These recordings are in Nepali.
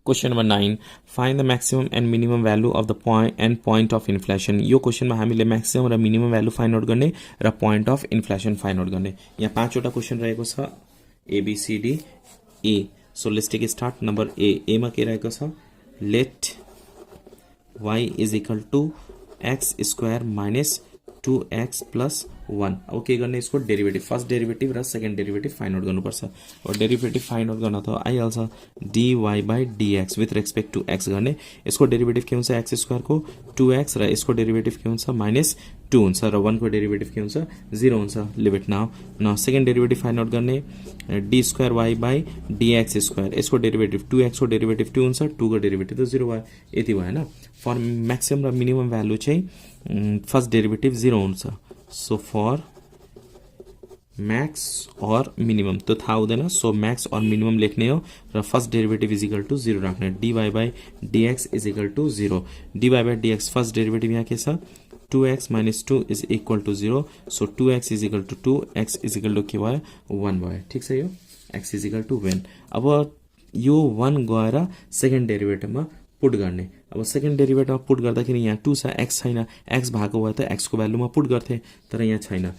Question number 9. Find the maximum and minimum value of the point of inflation. यो क्वेशनमा हामीले maximum र minimum value find out गर्ने र point of inflation find out गर्ने. यहाँ पाँचवटा क्वेशन रहेको छ A B C D A. So let's take a start. Number A. A मा के रहेको छ? Let y is equal to x square minus 2x plus 1. अब के गर्ने इसको डेरिवेटिभ फर्स्ट डेरिवेटिभ र सेकेन्ड डेरिवेटिभ फाइन्ड आउट गर्नुपर्छ. अब डेरिवेटिभ फाइन्ड आउट गर्न त आइहाल्छ dy by dx with respect to x गर्ने. यसको डेरिवेटिभ के हुन्छ x स्क्वायर को 2x र यसको डेरिवेटिभ के हुन्छ माइनस 2 हुन्छ र 1 को डेरिवेटिभ के हुन्छ 0 हुन्छ. Leave it now. न सेकेन्ड डेरिवेटिभ फाइन्ड आउट गर्ने d square y by dx square. यसको डेरिवेटिभ 2x को डेरिवेटिभ 2 हुन्छ 2 को डेरिवेटिभ त 0 भयो. यति भयो हैन. फर म्याक्सिमम र मिनिमम भ्यालु चाहिँ फर्स्ट डेरिवेटिभ 0 हुन्छ. सो फर म्याक्स और मिनिमम तो थाहा हुँदैन. सो म्याक्स और मिनिमम लेख्ने हो र first derivative is equal to 0 राख्ने. dy by dx is equal to 0. dy by dx first derivative यहाँ के छ 2x minus 2 is equal to 0. So 2x is equal to 2, x is equal to के भयो 1 भयो. ठिक छ. यो x इज इक्वल टु 1. अब यो 1 गएर सेकेन्ड डेरिवेटिभमा पुट गर्ने. अब सेकेन्ड डेरिवेटिभमा पुट गर्दाखेरि यहाँ 2 छ, x छैन. x भएको भए त x को भ्यालुमा पुट गर्थे तर यहाँ छैन.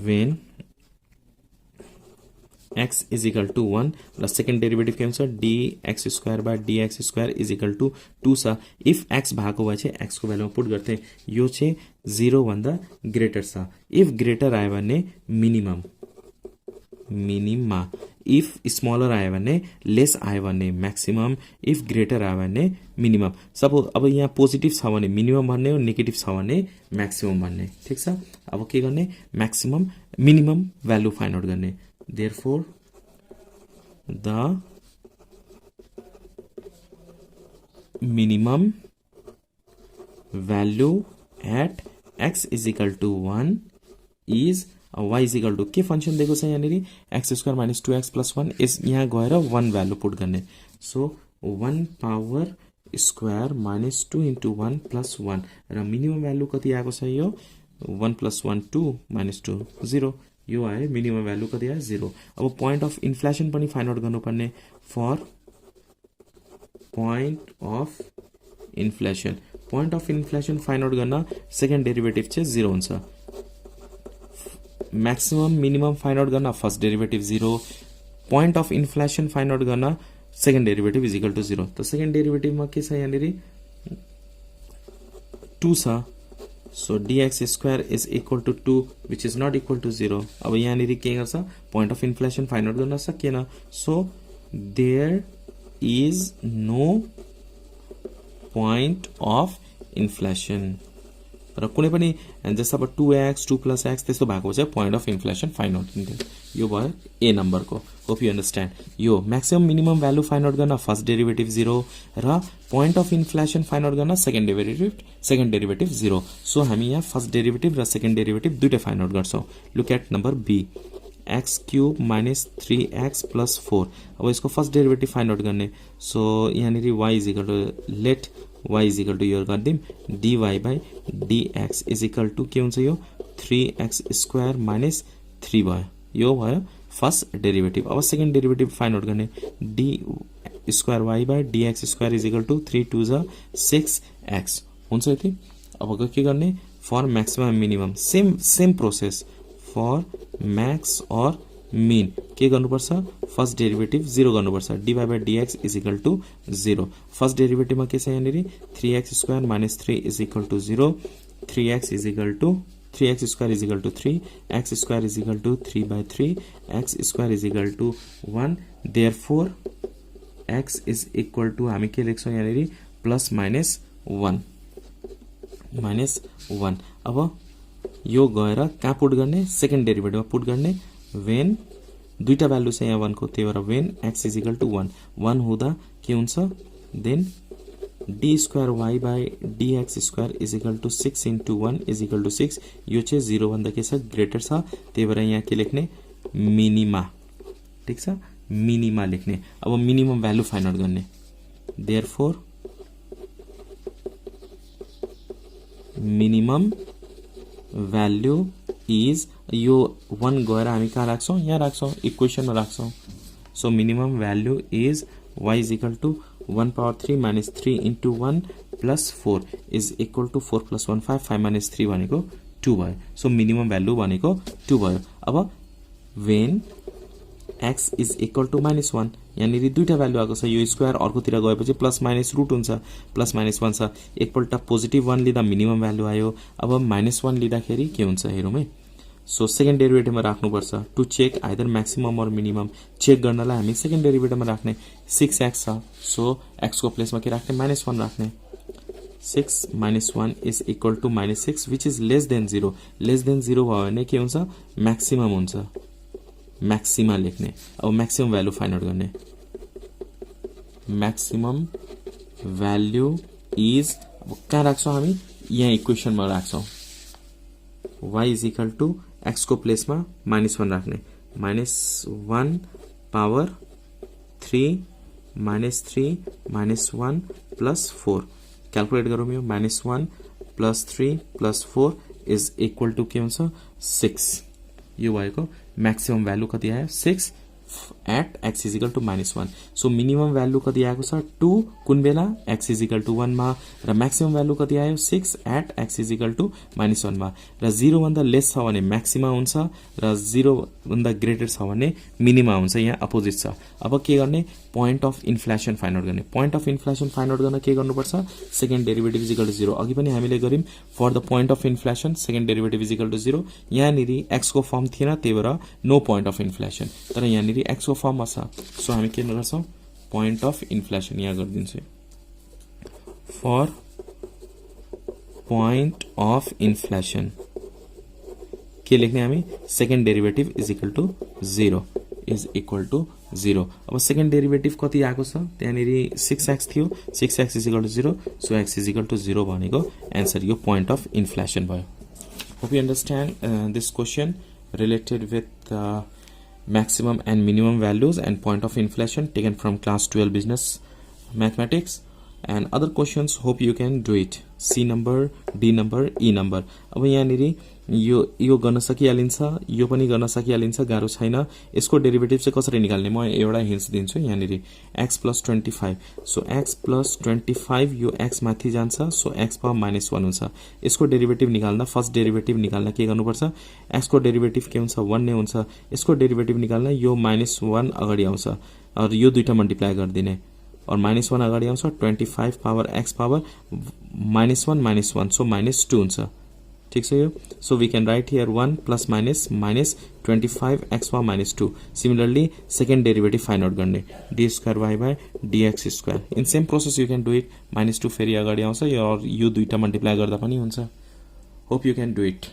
when x is equal to 1 र सेकेन्ड डेरिवेटिभ के हुन्छ dx square by dx square is equal to 2 छ. इफ x भएको भए चाहिँ x को भ्यालुमा पुट गर्थे. यो चाहिँ 0 भन्दा ग्रेटर छ. इफ ग्रेटर आयो भने मिनिमम. इफ स्मलर आयो भने लेस आयो भने म्याक्सिमम. इफ ग्रेटर आयो भने मिनिमम. सपोज अब यहाँ पोजिटिभ छ भने मिनिमम भन्ने हो, नेगेटिभ छ भने म्याक्सिमम भन्ने. ठिक छ. अब के गर्ने maximum minimum value find out गर्ने. Therefore, the minimum value at x is equal to 1 is y is equal to के फंक्शन दिएको छ यहाँनिर x square minus 2x plus 1 इस यहाँ गएर 1 भ्यालु पुट गर्ने. So 1 power square minus 2 into 1 plus 1 र मिनिमम भ्यालु कति आएको छ यो 1 प्लस 1 2 माइनस 2 0. यो आयो मिनिमम भ्यालु कति आयो 0. अब पोइन्ट अफ इन्फ्लेसन पनि फाइन्ड आउट गर्नुपर्ने. For point of inflection find out गर्न सेकेन्ड डेरिवेटिभ चाहिँ 0 हुन्छ. म्याक्सिमम मिनिमम फाइन्ड आउट गर्न first derivative 0. Point of inflection find out गर्न second derivative is equal to 0. त सेकेन्ड डेरिवेटिभमा के छ यहाँनिर 2 छ. So dx square is equal to 2 which is not equal to 0. अब यहाँनिर के गर्छ point of inflation find out गर्न सकिएन. So there is no point of inflation. र कुनै पनि जस्तो अब 2x 2 plus x त्यस्तो भएको चाहिँ point of inflation find out हुन्थ्यो. यो भयो A नम्बरको. Hope you understand. यो maximum minimum value find out गर्न फर्स्ट डेरिवेटिभ 0 र point of inflection find out गर्न सेकेन्ड डेरिवेटिभ 0. सो हामी यहाँ फर्स्ट डेरिवेटिभ र सेकेन्ड डेरिवेटिभ दुईटै फाइन्ड आउट गर्छौँ. Look at number B. X cube minus 3x plus 4. अब यसको फर्स्ट डेरिवेटिभ फाइन्ड आउट गर्ने. सो यहाँनिर y is equal to let y is equal to यो गरिदिउँ dy by dx is equal to के हुन्छ यो 3x स्क्वायर माइनस 3 भयो. यो भयो फर्स्ट डेरिवेटिभ. अब सेकेन्ड डेरिवेटिभ फाइन्ड आउट गर्ने d square y by dx square is equal to 3 2 जा 6x हुन्छ यति. अब के गर्ने for maximum minimum same process. For max और मिन के गर्नुपर्छ फर्स्ट डेरिवेटिभ 0 गर्नुपर्छ. dy by dx is equal to 0. फर्स्ट डेरिवेटिभमा के छ यहाँनिर 3x square minus 3 is equal to 0. 3x square is equal to 3, x square is equal to 3 by 3, x square is equal to 1. Therefore x is equal to हामी के लेख्छौँ यहाँनिर प्लस माइनस 1. अब यो गएर कहाँ पुट गर्ने सेकेन्ड डेरिवेटिभमा पुट गर्ने. वेन दुईटा भ्यालु छ यहाँ 1 को त्यही भएर when x is equal to 1 हुँदा के हुन्छ then d square y by dx square is equal to 6 into 1 is equal to 6. यो चाहिँ 0 भन्दा के छ ग्रेटर छ. त्यही भएर यहाँ के लेख्ने मिनिमा. ठिक छ मिनिमा लेख्ने. अब मिनिमम भ्यालु फाइन्ड आउट गर्ने. देयरफोर मिनिमम भ्यालु इज यो 1 गएर हामी कहाँ राख्छौँ यहाँ राख्छौँ इक्वेसनमा राख्छौँ. So minimum value is y is equal to 1 power 3 minus 3 into 1 plus 4 is equal to 4 plus 1 5 5 minus 3 भनेको 2 भयो. सो मिनिमम भ्यालु भनेको 2 भयो. अब when x is equal to -1 यहाँनिर दुईटा भ्यालु आएको छ. यो स्क्वायर अर्कोतिर गएपछि प्लस माइनस रुट हुन्छ. प्लस माइनस 1 छ. एकपल्ट पोजिटिभ 1 लिँदा मिनिमम भ्यालु आयो. अब -1 लिँदाखेरि के हुन्छ हेरौँ है. सो सेकेन्ड डेरिभेटिभमा राख्नुपर्छ to check either maximum or minimum. Check गर्नलाई हामी सेकेन्ड डेरिभेटिभमा राख्ने. 6x छ. सो x को प्लेसमा के राख्ने -1 राख्ने. 6 minus 1 is equal to -6 which is less than 0. Less than 0 भयो भने के हुन्छ म्याक्सिमम हुन्छ. म्याक्सिमा लेख्ने. अब म्याक्सिमम भ्यालु फाइन्ड आउट गर्ने. म्याक्सिमम भ्यालु इज अब कहाँ राख्छौँ हामी यहाँ इक्वेसनमा राख्छौँ. y is equal to x को प्लेसमा -1 राख्ने. -1 पावर 3 -3 -1 प्लस 4 क्यालकुलेट गरौँ. यो -1 plus 3 plus 4 is equal to के हुन्छ 6. यो भएको म्याक्सिमम भ्यालु कति आयो 6 at x is equal to -1. So minimum value कति आएको छ 2 कुन बेला x इज इक्वल टू 1 मा र म्याक्सिमम भ्यालु कति आयो 6 at x is equal to -1 मा. र 0 भन्दा लेस छ भने म्याक्सिमा हुन्छ र 0 भन्दा ग्रेटर छ भने मिनिमा हुन्छ. यहाँ अपोजिट छ. अब के गर्ने point of inflection find out गर्ने. Point of inflection find out गर्न के गर्नुपर्छ second derivative is equal to 0. अघि पनि हामीले गर्यौं for the point of inflection second derivative is equal to 0. यहाँनिर x को फर्म थिएन त्यही भएर नो पोइन्ट अफ इन्फ्लेसन. तर यहाँनिर x को फर्ममा छ. सो हामी के गर्छौं पोइन्ट अफ इन्फ्लेसन यहाँ गरिदिन्छु. फर पोइन्ट अफ इन्फ्लेसन के लेख्ने हामी second derivative is equal to 0 is equal to 0. अब सेकेन्ड डेरिभेटिभ कति आएको छ त्यहाँनिर 6x थियो. 6x is equal to 0. So x is equal to 0 भनेको एन्सर यो पोइन्ट अफ इन्फ्लेसन भयो. Hope you understand this question related with maximum and minimum values and point of inflation taken from class 12 business mathematics and other questions. Hope you can do it. C number, D number, E number. अब यहाँनिर यो गर्न सकिहालिन्छ. यो पनि गर्न सकिहालिन्छ. गाह्रो छैन. यसको डेरिभेटिभ चाहिँ कसरी निकाल्ने म एउटा हिन्ट्स दिन्छु. यहाँनिर x plus 25. So x plus 25 यो x माथि जान्छ. सो x पावर -1 हुन्छ. यसको डेरिभेटिभ निकाल्दा फर्स्ट डेरिभेटिभ निकाल्न के गर्नुपर्छ x को डेरिभेटिभ के हुन्छ 1 नै हुन्छ. यसको डेरिभेटिभ निकाल्न यो -1 अगाडि आउँछ र यो दुईटा मल्टिप्लाई गरिदिने और -1 अगाडि आउँछ. 25 पावर x पावर -1 -1 सो -2 हुन्छ. ठीक छ यो. So we can write here 1 plus minus -25 x power -2. Similarly second derivative find out गर्ने d square y by dx square. In same process you can do it. -2 फेरि अगाडि आउँछ और यो दुईटा मल्टिप्लाई गर्दा पनि हुन्छ. Hope you can do it.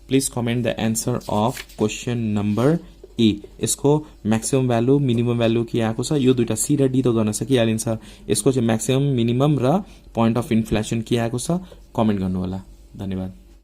Please comment the answer of question number E. यसको म्याक्सिमम भ्यालु मिनिमम भ्यालु के आएको छ यो दुईटा C र D त गर्न सकिहालिन्छ. यसको चाहिँ म्याक्सिमम मिनिमम र पोइन्ट अफ इन्फ्लेसन के आएको छ कमेन्ट गर्नु होला. धन्यवाद.